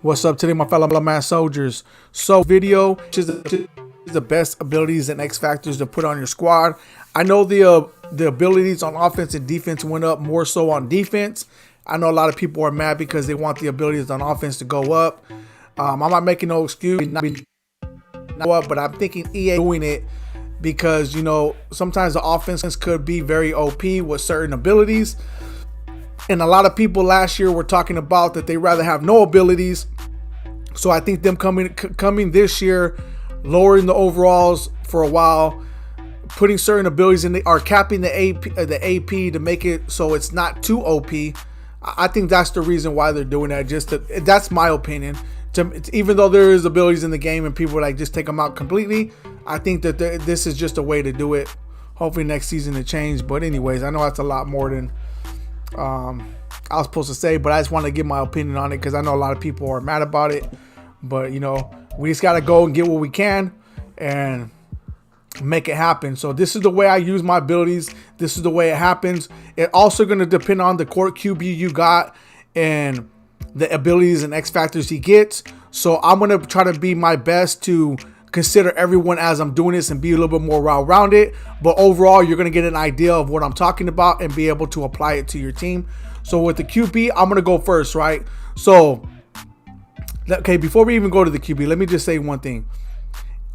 What's up today, my fellow man soldiers? So video is the best abilities and X factors to put on your squad. I know the abilities on offense and defense went up more so on defense. I know a lot of people are mad because they want the abilities on offense to go up. I'm not making no excuse, but I'm thinking EA doing it because, you know, sometimes the offense could be very OP with certain abilities. And a lot of people last year were talking about that they rather have no abilities. So I think them coming this year, lowering the overalls for a while, putting certain abilities in, are capping the AP to make it so it's not too OP. I think that's the reason why they're doing that. That's my opinion. Even though there is abilities in the game and people like just take them out completely, I think that this is just a way to do it. Hopefully next season to change. But anyways, I know that's a lot more than I was supposed to say, but I just want to give my opinion on it because I know a lot of people are mad about it. But you know, we just gotta go and get what we can and make it happen. So this is the way I use my abilities. This is the way it happens. It also going to depend on the court QB you got and the abilities and X factors he gets. So I'm going to try to be my best to consider everyone as I'm doing this and be a little bit more well-rounded. But overall, you're going to get an idea of what I'm talking about and be able to apply it to your team. So with the QB, I'm going to go first, right? So, okay, before we even go to the QB, let me just say one thing.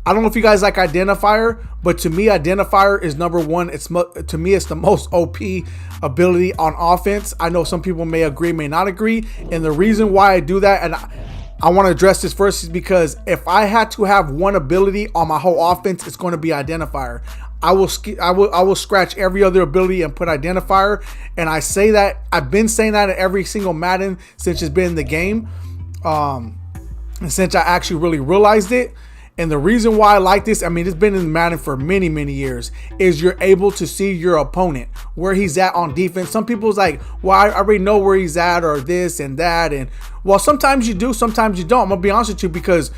I don't know if you guys like Identifier, but to me, Identifier is number one. To me, it's the most OP ability on offense. I know some people may agree, may not agree. And the reason why I do that, and I want to address this first, is because if I had to have one ability on my whole offense, it's going to be Identifier. I will scratch every other ability and put Identifier. And I say that, I've been saying that in every single Madden since it's been in the game. And since I actually really realized it. And the reason why I like this, I mean, it's been in Madden for many, many years, is you're able to see your opponent, where he's at on defense. Some people's like, well, I already know where he's at or this and that. And well, sometimes you do, sometimes you don't. I'm gonna be honest with you, because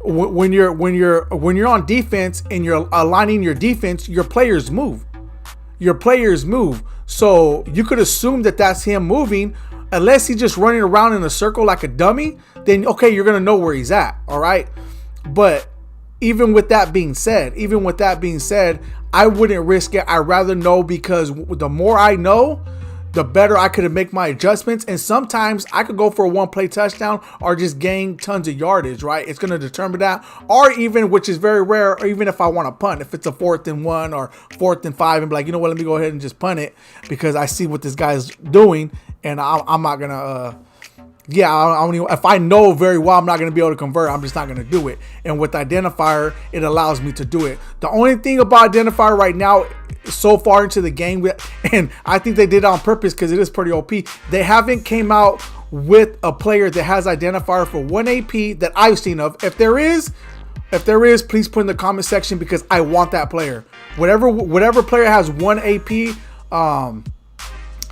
when you're on defense and you're aligning your defense, your players move. Your players move. So you could assume that that's him moving, unless he's just running around in a circle like a dummy. Then okay, you're gonna know where he's at. All right, but even with that being said, I wouldn't risk it. I'd rather know, because the more I know, the better I could make my adjustments. And sometimes I could go for a one-play touchdown or just gain tons of yardage, right? It's going to determine that. Or even, which is very rare, or even if I want to punt, if it's a 4th and 1 or 4th and 5, and be like, you know what, let me go ahead and just punt it because I see what this guy's doing, and I'm not going to... I don't even, if I know very well I'm not going to be able to convert, I'm just not going to do it. And with Identifier, it allows me to do it. The only thing about Identifier right now, so far into the game, and I think they did it on purpose because it is pretty OP, they haven't came out with a player that has Identifier for 1 AP that I've seen of. If there is, please put in the comment section, because I want that player. Whatever player has 1 AP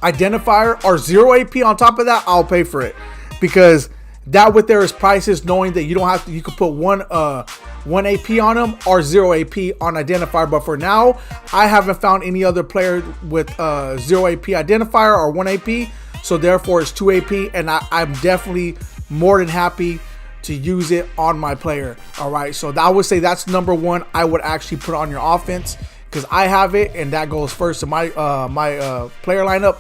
Identifier or 0 AP on top of that, I'll pay for it. Because that with there is prices, knowing that you don't have to, you could put one AP on them or 0 AP on Identifier. But for now, I haven't found any other player with 0 AP Identifier or 1 AP. So therefore it's 2 AP, and I'm definitely more than happy to use it on my player. All right, so I would say that's number one. I would actually put on your offense, because I have it, and that goes first in my player lineup.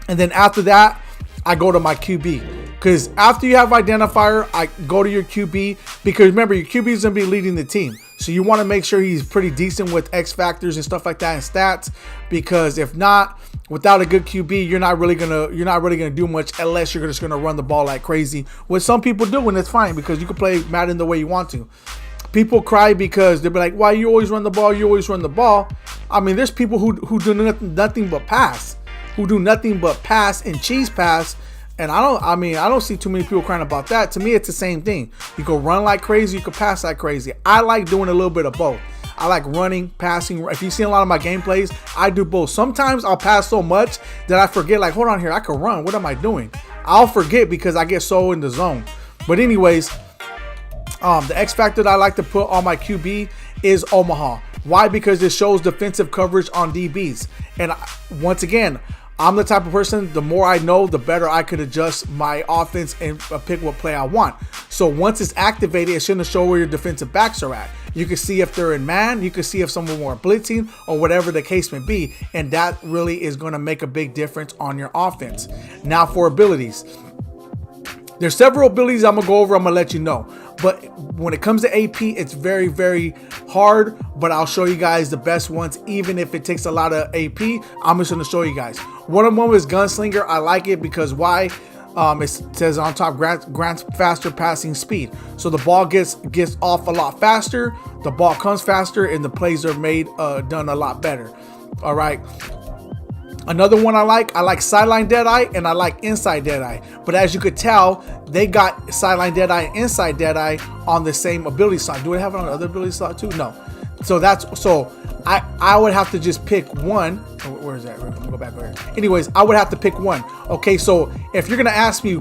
And then after that, I go to my QB, because after you have Identifier, I go to your QB, because remember, your QB is going to be leading the team. So you want to make sure he's pretty decent with X factors and stuff like that and stats, because if not, without a good QB, you're not really gonna do much, unless you're just gonna run the ball like crazy, which some people do, and it's fine, because you can play Madden the way you want to. People cry because they'll be like, why you always run the ball? You always run the ball. I mean, there's people who do nothing but pass. Who do nothing but pass and cheese pass. And I don't see too many people crying about that. To me, it's the same thing. You can run like crazy, you can pass like crazy. I like doing a little bit of both. I like running, passing. If you see a lot of my gameplays, I do both. Sometimes I'll pass so much that I forget, like, hold on here, I can run. What am I doing? I'll forget because I get so in the zone. But anyways, the X factor that I like to put on my QB is Omaha. Why? Because it shows defensive coverage on DBs. And once again, I'm the type of person, the more I know, the better I could adjust my offense and pick what play I want. So once it's activated, it's going to show where your defensive backs are at. You can see if they're in man, you can see if someone more blitzing or whatever the case may be. And that really is going to make a big difference on your offense. Now for abilities. There's several abilities I'm going to go over. I'm going to let you know. But when it comes to AP, it's very, very hard. But I'll show you guys the best ones. Even if it takes a lot of AP, I'm just going to show you guys. One of them is Gunslinger. I like it because why? It says on top, grants faster passing speed. So the ball gets off a lot faster. The ball comes faster and the plays are done a lot better. All right. Another one I like sideline deadeye and I like inside deadeye. But as you could tell, they got sideline deadeye and inside deadeye on the same ability slot. Do I have it on the other ability slot too? No. So I would have to just pick one. Where is that? Let me go back over here. Anyways, I would have to pick one. Okay, so if you're gonna ask me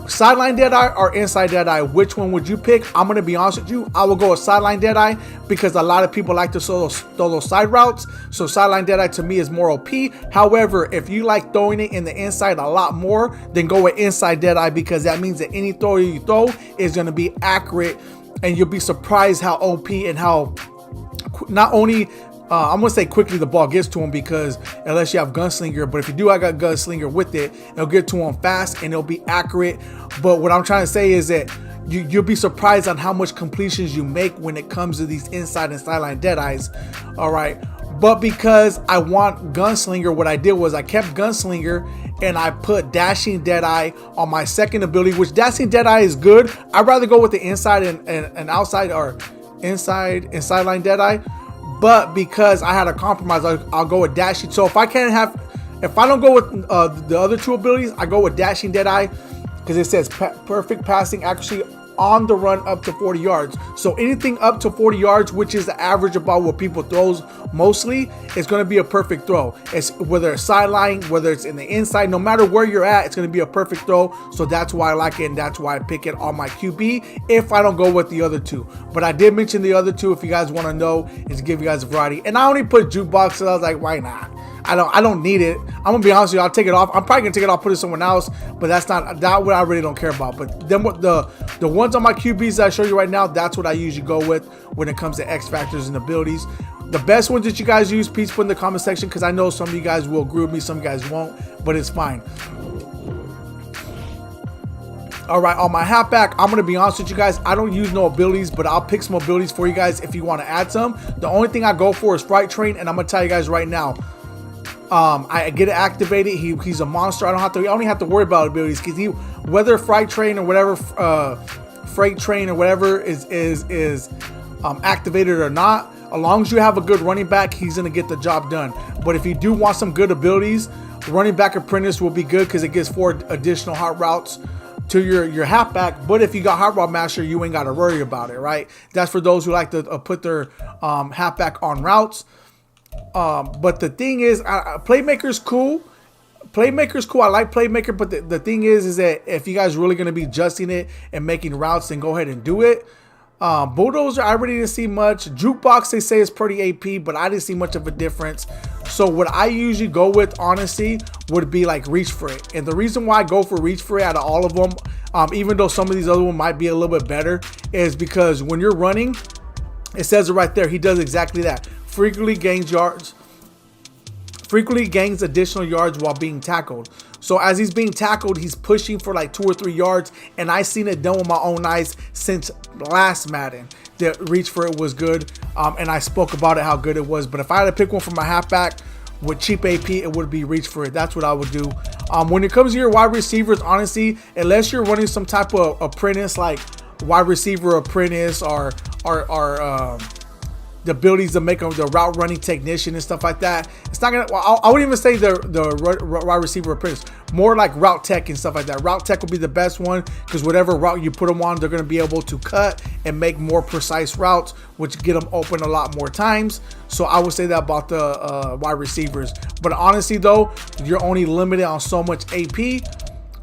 sideline deadeye or inside deadeye, which one would you pick? I'm gonna be honest with you, I will go with sideline deadeye because a lot of people like to throw those side routes. So sideline deadeye to me is more OP. However, if you like throwing it in the inside a lot more, then go with inside deadeye because that means that any throw you throw is gonna be accurate, and you'll be surprised how OP and how not only I'm gonna say quickly the ball gets to him, because unless you have Gunslinger, but if you do, I got Gunslinger with it, it'll get to him fast and it'll be accurate. But what I'm trying to say is that you'll be surprised on how much completions you make when it comes to these inside and sideline deadeyes. All right, but because I want Gunslinger, what I did was I kept Gunslinger and I put Dashing Deadeye on my second ability, which Dashing Deadeye is good. I'd rather go with the inside and outside, or inside and sideline Deadeye. But because I had a compromise, I'll go with Dashing. So if I don't go with the other two abilities, I go with Dashing Deadeye because it says perfect passing accuracy on the run up to 40 yards. So anything up to 40 yards, which is the average about what people throws mostly, is going to be a perfect throw. It's whether it's sideline, whether it's in the inside, no matter where you're at, it's going to be a perfect throw. So that's why I like it, and that's why I pick it on my QB if I don't go with the other two. But I did mention the other two if you guys want to know, is to give you guys a variety. And I only put jukebox, so I was like, why not? I don't need it. I'm gonna be honest with you, I'll take it off. I'm probably gonna take it off, put it someone else, but that's not what I really don't care about. But then what the ones on my QBs that I show you right now, that's what I usually go with when it comes to X factors and abilities. The best ones that you guys use, please put in the comment section, because I know some of you guys will agree with me, some of you guys won't, but it's fine. All right, on my halfback, I'm gonna be honest with you guys, I don't use no abilities, but I'll pick some abilities for you guys if you want to add some. The only thing I go for is Fright Train, and I'm gonna tell you guys right now, I get it activated. He's a monster. I don't even have to worry about abilities, because whether Fright Train or whatever, Freight Train or whatever is activated or not, as long as you have a good running back, he's gonna get the job done. But if you do want some good abilities, Running Back Apprentice will be good because it gives 4 additional hot routes to your halfback. But if you got Hot Route Master, you ain't got to worry about it, right? That's for those who like to put their halfback on routes. But the thing is, Playmaker's cool. Playmaker's cool. I like Playmaker, but the thing is that if you guys really going to be adjusting it and making routes, then go ahead and do it. Bulldozer, I really didn't see much. Jukebox, they say is pretty AP, but I didn't see much of a difference. So what I usually go with, honestly, would be like Reach for It. And the reason why I go for Reach for It out of all of them, even though some of these other ones might be a little bit better, is because when you're running, it says it right there, he does exactly that. Frequently gains additional yards while being tackled. So as he's being tackled, he's pushing for like 2 or 3 yards, and I've seen it done with my own eyes since last Madden. The Reach for It was good, and I spoke about it, how good it was. But if I had to pick one for my halfback with cheap AP, it would be Reach for It. That's what I would do. When it comes to your wide receivers, honestly, unless you're running some type of apprentice, like wide receiver apprentice, or the abilities to make them the route running technician and stuff like that, it's not gonna. Well, I wouldn't even say the wide receiver apprentice, more like route tech and stuff like that. Route tech will be the best one, because whatever route you put them on, they're gonna be able to cut and make more precise routes, which get them open a lot more times. So I would say that about the wide receivers. But honestly though, you're only limited on so much AP.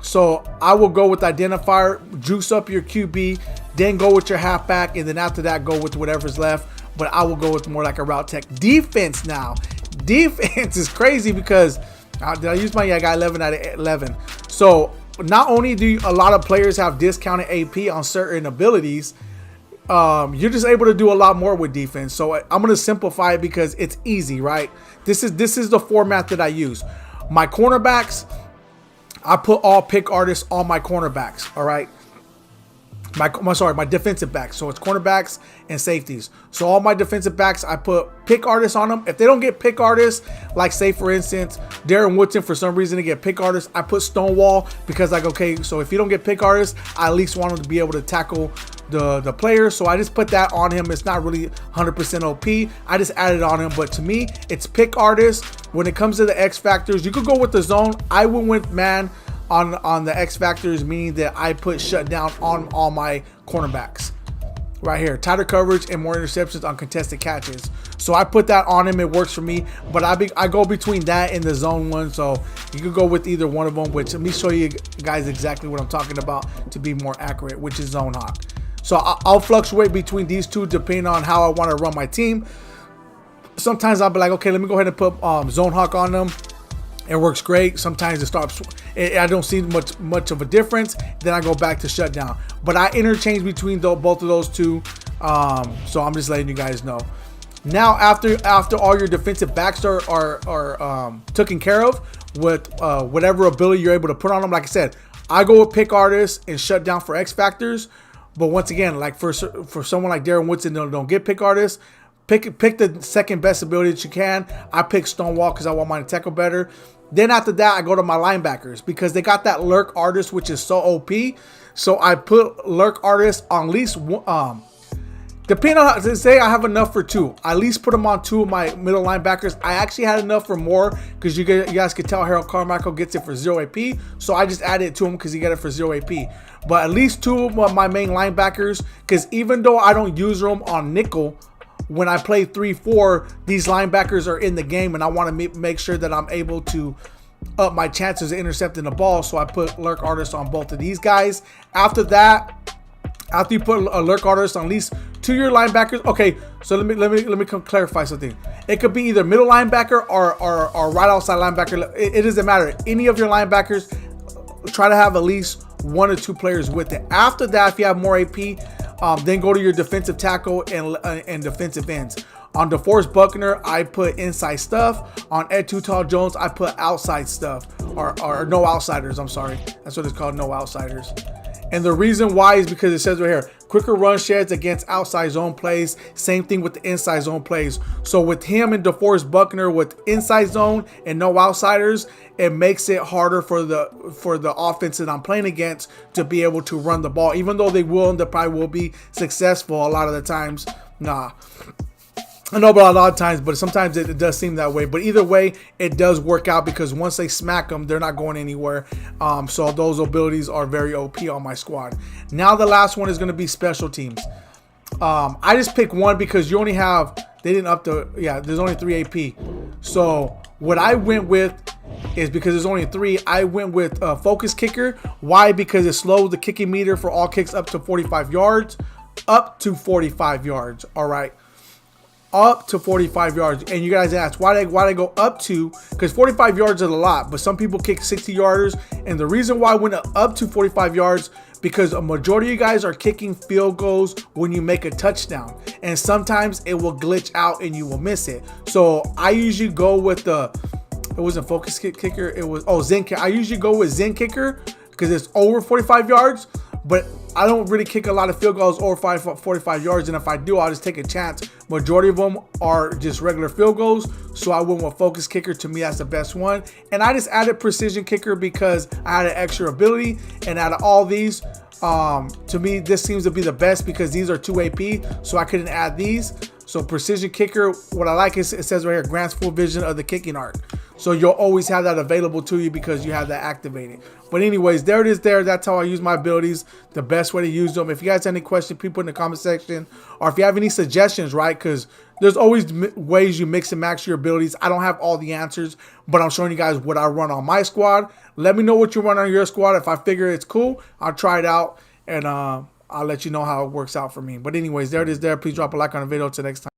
So I will go with Identifier, juice up your QB, then go with your halfback, and then after that go with whatever's left. But I will go with more like a route tech. Defense now. Defense is crazy because Did I use my? Yeah, I got 11 out of 11. So not only do a lot of players have discounted AP on certain abilities, you're just able to do a lot more with defense. So I'm gonna simplify it because it's easy, right? This is the format that I use. My cornerbacks, I put all pick artists on my cornerbacks. All right. My defensive backs. So it's cornerbacks and safeties. So all my defensive backs, I put pick artists on them. If they don't get pick artists, like say for instance, Darren Woodson, for some reason to get pick artists, I put Stonewall because like, okay, so if you don't get pick artists, I at least want him to be able to tackle the player. So I just put that on him. It's not really 100% OP. I just added on him. But to me, it's pick artists. When it comes to the X factors, you could go with the zone. I went with man on the X factors, meaning that I put shutdown on all my cornerbacks right here. Tighter coverage and more interceptions on contested catches. So I put that on him. It works for me. But I go between that and the zone one. So you could go with either one of them, which let me show you guys exactly what I'm talking about to be more accurate, which is zone hawk. So I'll fluctuate between these two depending on how I want to run my team. Sometimes I'll be like, okay, let me go ahead and put zone hawk on them. It works great. Sometimes it stops. I don't see much of a difference. Then I go back to shutdown. But I interchange between both of those two. So I'm just letting you guys know. Now after all your defensive backs are taken care of with whatever ability you're able to put on them. Like I said, I go with pick artists and shutdown for X factors. But once again, like for someone like Darren Woodson, don't get pick artists. Pick the second best ability that you can. I pick Stonewall because I want mine to tackle better. Then after that, I go to my linebackers because they got that lurk artist, which is so OP. So I put lurk artist on at least one. Depending on how, say I have enough for two, I at least put them on two of my middle linebackers. I actually had enough for more because you guys can tell Harold Carmichael gets it for 0 AP. So I just added it to him because he got it for 0 AP. But at least two of my main linebackers, because even though I don't use them on nickel, when I play 3-4, these linebackers are in the game, and I want to make sure that I'm able to up my chances of intercepting the ball. So I put lurk artists on both of these guys. After that, after you put a lurk artist on at least two of your linebackers, okay. So let me clarify something. It could be either middle linebacker or right outside linebacker. It doesn't matter. Any of your linebackers, try to have at least one or two players with it. After that, if you have more AP, then go to your defensive tackle and defensive ends. On DeForest Buckner, I put inside stuff. On Ed Too Tall Jones, I put outside stuff or no outsiders. I'm sorry. That's what it's called, no outsiders. And the reason why is because it says right here, quicker run sheds against outside zone plays. Same thing with the inside zone plays. So with him and DeForest Buckner with inside zone and no outsiders, it makes it harder for the offense that I'm playing against to be able to run the ball. Even though they probably will be successful a lot of the times. Nah. I know about a lot of times, but sometimes it does seem that way. But either way, it does work out because once they smack them, they're not going anywhere. So those abilities are very OP on my squad. Now the last one is going to be special teams. I just picked one because you only have, they didn't up the, yeah, there's only 3 AP. So what I went with is because there's only 3, I went with focus kicker. Why? Because it slows the kicking meter for all kicks up to 45 yards. Up to 45 yards. All right. Up to 45 yards. And you guys ask why they go up to, because 45 yards is a lot, but some people kick 60 yarders. And the reason why I went up to 45 yards, because a majority of you guys are kicking field goals when you make a touchdown, and sometimes it will glitch out and you will miss it. So I usually go with it wasn't focus kicker, it was Zen kicker. I usually go with Zen kicker because it's over 45 yards, but I don't really kick a lot of field goals over 45 yards, and if I do, I'll just take a chance. Majority of them are just regular field goals, so I went with focus kicker. To me, that's the best one. And I just added precision kicker because I had an extra ability, and out of all these, to me, this seems to be the best because these are 2 AP, so I couldn't add these. So precision kicker, what I like is it says right here, grants full vision of the kicking arc. So you'll always have that available to you because you have that activated. But anyways, there it is there. That's how I use my abilities, the best way to use them. If you guys have any questions, please put in the comment section. Or if you have any suggestions, right? Because there's always ways you mix and match your abilities. I don't have all the answers, but I'm showing you guys what I run on my squad. Let me know what you run on your squad. If I figure it's cool, I'll try it out. And I'll let you know how it works out for me. But anyways, there it is there. Please drop a like on the video. Till next time.